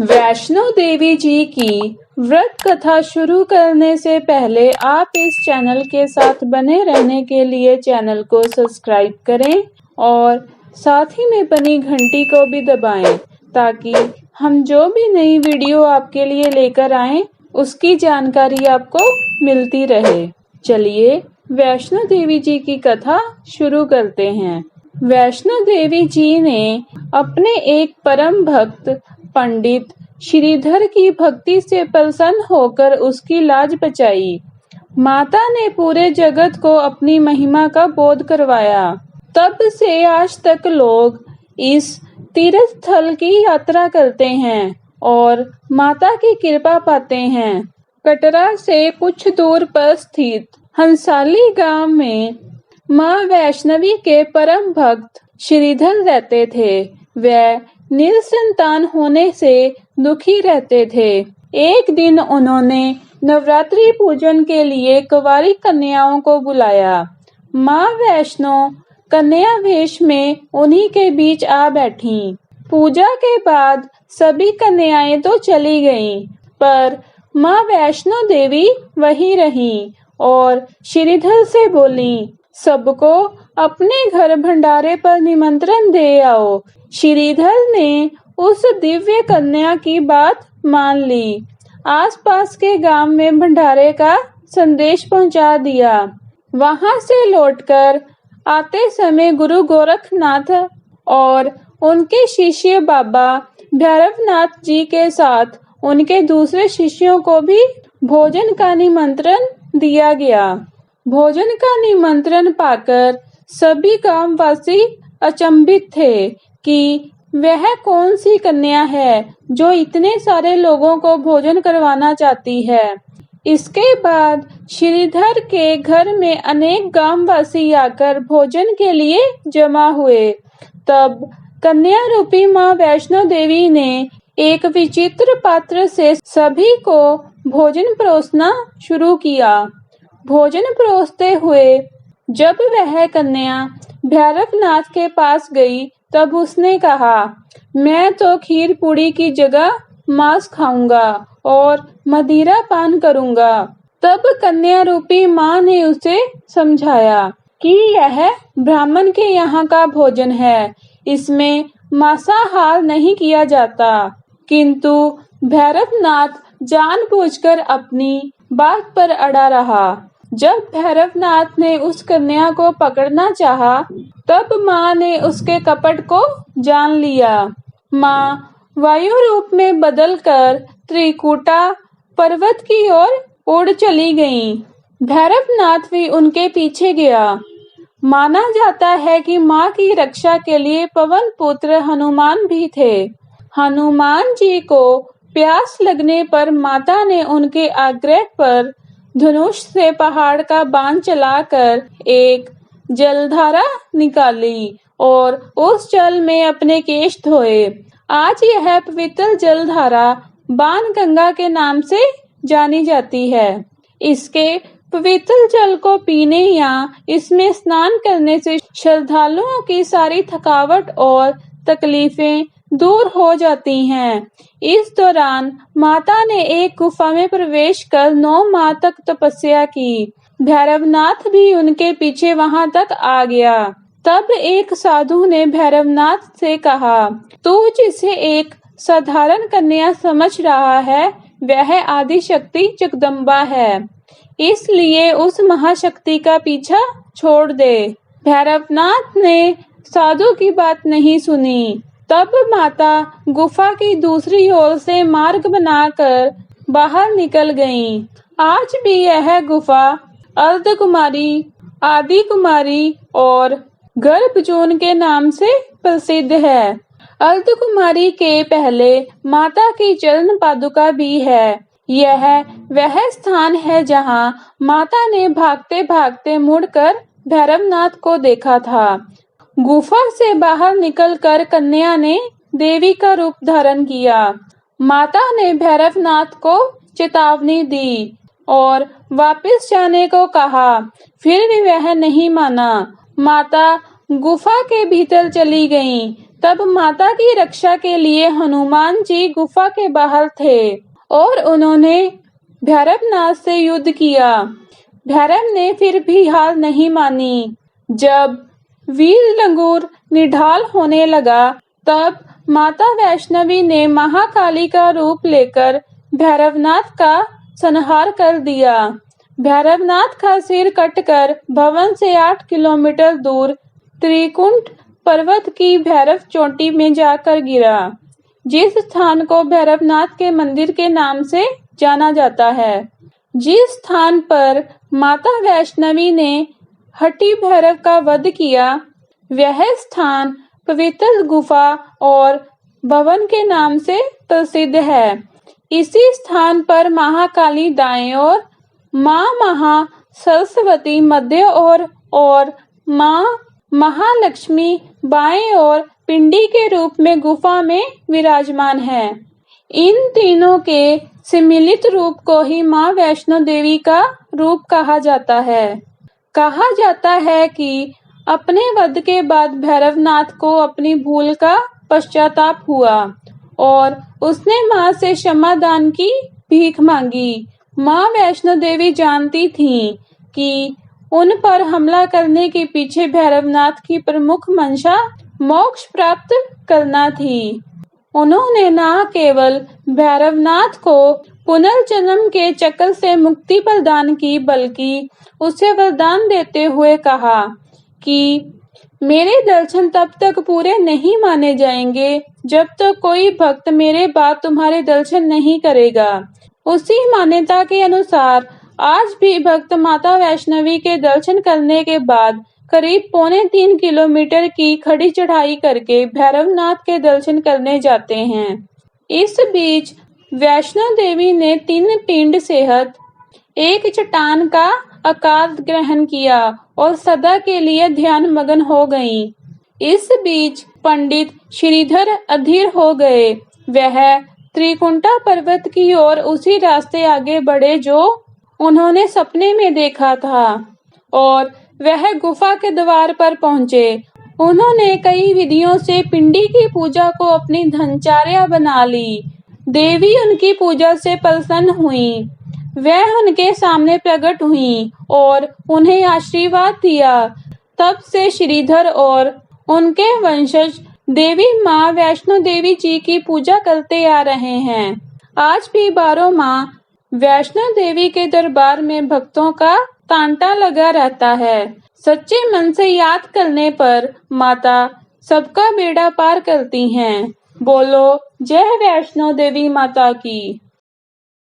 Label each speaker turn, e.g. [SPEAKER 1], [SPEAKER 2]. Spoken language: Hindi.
[SPEAKER 1] वैष्णो देवी जी की व्रत कथा शुरू करने से पहले आप इस चैनल के साथ बने रहने के लिए चैनल को सब्सक्राइब करें और साथ ही में बनी घंटी को भी दबाएं ताकि हम जो भी नई वीडियो आपके लिए लेकर आएं उसकी जानकारी आपको मिलती रहे। चलिए वैष्णो देवी जी की कथा शुरू करते हैं। वैष्णो देवी जी ने अपने एक परम भक्त पंडित श्रीधर की भक्ति से प्रसन्न होकर उसकी लाज बचाई। माता ने पूरे जगत को अपनी महिमा का बोध करवाया। तब से आज तक लोग इस तीर्थ स्थल की यात्रा करते हैं और माता की कृपा पाते हैं। कटरा से कुछ दूर पर स्थित हंसाली गांव में मां वैष्णवी के परम भक्त श्रीधर रहते थे। वह निसंतान होने से दुखी रहते थे। एक दिन उन्होंने नवरात्रि पूजन के लिए कुंवारी कन्याओं को बुलाया। मां वैष्णो कन्या वेश में उन्हीं के बीच आ बैठीं। पूजा के बाद सभी कन्याएं तो चली गईं, पर मां वैष्णो देवी वहीं रहीं और श्रीधर से बोलीं, सबको अपने घर भंडारे पर निमंत्रण दे आओ। श्रीधर ने उस दिव्य कन्या की बात मान ली। आसपास के गांव में भंडारे का संदेश पहुंचा दिया। वहां से लौटकर आते समय गुरु गोरखनाथ और उनके शिष्य बाबा भैरवनाथ जी के साथ उनके दूसरे शिष्यों को भी भोजन का निमंत्रण दिया गया। भोजन का निमंत्रण पाकर सभी गांववासी अचंभित थे कि वह कौन सी कन्या है जो इतने सारे लोगों को भोजन करवाना चाहती है। इसके बाद श्रीधर के घर में अनेक गांववासी आकर भोजन के लिए जमा हुए। तब कन्या रूपी मां वैष्णो देवी ने एक विचित्र पात्र से सभी को भोजन परोसना शुरू किया। भोजन परोसते हुए जब वह कन्या भैरवनाथ के पास गई तब उसने कहा, मैं तो खीर पूड़ी की जगह मांस खाऊंगा और मदिरा पान करूंगा। तब कन्या रूपी मां ने उसे समझाया कि यह ब्राह्मण के यहाँ का भोजन है, इसमें मांसाहार नहीं किया जाता। किंतु भैरवनाथ जानबूझकर अपनी बात पर अड़ा रहा। जब भैरवनाथ ने उस कन्या को पकड़ना चाहा, तब मां ने उसके कपट को जान लिया। मां वायु रूप में बदलकर त्रिकुटा पर्वत की ओर उड़ चली गईं। भैरवनाथ भी उनके पीछे गया। माना जाता है कि मां की रक्षा के लिए पवन पुत्र हनुमान भी थे। हनुमान जी को प्यास लगने पर माता ने उनके आग्रह पर धनुष से पहाड़ का बाण चलाकर एक जलधारा निकाली और उस जल में अपने केश धोए। आज यह पवित्र जलधारा बाणगंगा के नाम से जानी जाती है। इसके पवित्र जल को पीने या इसमें स्नान करने से श्रद्धालुओं की सारी थकावट और तकलीफें दूर हो जाती हैं। इस दौरान माता ने एक गुफा में प्रवेश कर 9 माह तक तपस्या की। भैरवनाथ भी उनके पीछे वहां तक आ गया। तब एक साधु ने भैरवनाथ से कहा, तू जिसे एक साधारण कन्या समझ रहा है वह आदि शक्ति जगदम्बा है, इसलिए उस महाशक्ति का पीछा छोड़ दे। भैरवनाथ ने साधु की बात नहीं सुनी। तब माता गुफा की दूसरी ओर से मार्ग बनाकर बाहर निकल गईं। आज भी यह गुफा अर्धकुमारी, आदि कुमारी और गर्भजून के नाम से प्रसिद्ध है। अर्धकुमारी के पहले माता की चरण पादुका भी है। यह वह स्थान है जहां माता ने भागते भागते मुड़कर भैरवनाथ को देखा था। गुफा से बाहर निकलकर कन्या ने देवी का रूप धारण किया। माता ने भैरवनाथ को चेतावनी दी और वापस जाने को कहा, फिर भी वह नहीं माना। माता गुफा के भीतर चली गईं। तब माता की रक्षा के लिए हनुमान जी गुफा के बाहर थे और उन्होंने भैरवनाथ से युद्ध किया। भैरव ने फिर भी हार नहीं मानी। जब वीर लंगूर निढाल होने लगा, तब माता वैष्णवी ने महाकाली का रूप लेकर भैरवनाथ का संहार कर दिया। भैरवनाथ का सिर कटकर भवन से 8 किलोमीटर दूर त्रिकुंड पर्वत की भैरव चोटी में जाकर गिरा, जिस स्थान को भैरवनाथ के मंदिर के नाम से जाना जाता है। जिस स्थान पर माता वैष्णवी ने हट्टी भैरव का वध किया, वह स्थान पवित्र गुफा और भवन के नाम से प्रसिद्ध है। इसी स्थान पर महाकाली दाएं ओर, मां महा सरस्वती मध्य ओर और मां महालक्ष्मी बाएं ओर पिंडी के रूप में गुफा में विराजमान है। इन तीनों के सम्मिलित रूप को ही मां वैष्णो देवी का रूप कहा जाता है। कहा जाता है कि अपने वध के बाद भैरवनाथ को अपनी भूल का पश्चाताप हुआ और उसने मां से क्षमा दान की भीख मांगी। मां वैष्णो देवी जानती थीं कि उन पर हमला करने के पीछे भैरवनाथ की प्रमुख मंशा मोक्ष प्राप्त करना थी। उन्होंने न केवल भैरवनाथ को पुनर्जन्म के चक्र से मुक्ति प्रदान की, बल्कि उसे वरदान देते हुए कहा कि मेरे दर्शन तब तक पूरे नहीं माने जाएंगे जब तक कोई भक्त मेरे बाद तुम्हारे दर्शन नहीं करेगा। उसी मान्यता के अनुसार आज भी भक्त माता वैष्णवी के दर्शन करने के बाद करीब 2.25 किलोमीटर की खड़ी चढ़ाई करके भैरवनाथ के दर्शन करने जाते हैं। इस बीच वैष्णो देवी ने 3 पिंड सहित एक चट्टान का आकार ग्रहण किया और सदा के लिए ध्यान मग्न हो गईं। इस बीच पंडित श्रीधर अधीर हो गए। वह त्रिकुंटा पर्वत की ओर उसी रास्ते आगे बढ़े जो उन्होंने सपने में देखा था और वह गुफा के द्वार पर पहुंचे। उन्होंने कई विधियों से पिंडी की पूजा को अपनी धनचार्या बना ली। देवी उनकी पूजा से प्रसन्न हुई। वह उनके सामने प्रकट हुई और उन्हें आशीर्वाद दिया। तब से श्रीधर और उनके वंशज देवी मां वैष्णो देवी जी की पूजा करते आ रहे हैं। आज भी 12 माह वैष्णो देवी के दरबार में भक्तों का तांता लगा रहता है। सच्चे मन से याद करने पर माता सबका बेड़ा पार करती हैं। बोलो जय वैष्णो देवी माता की।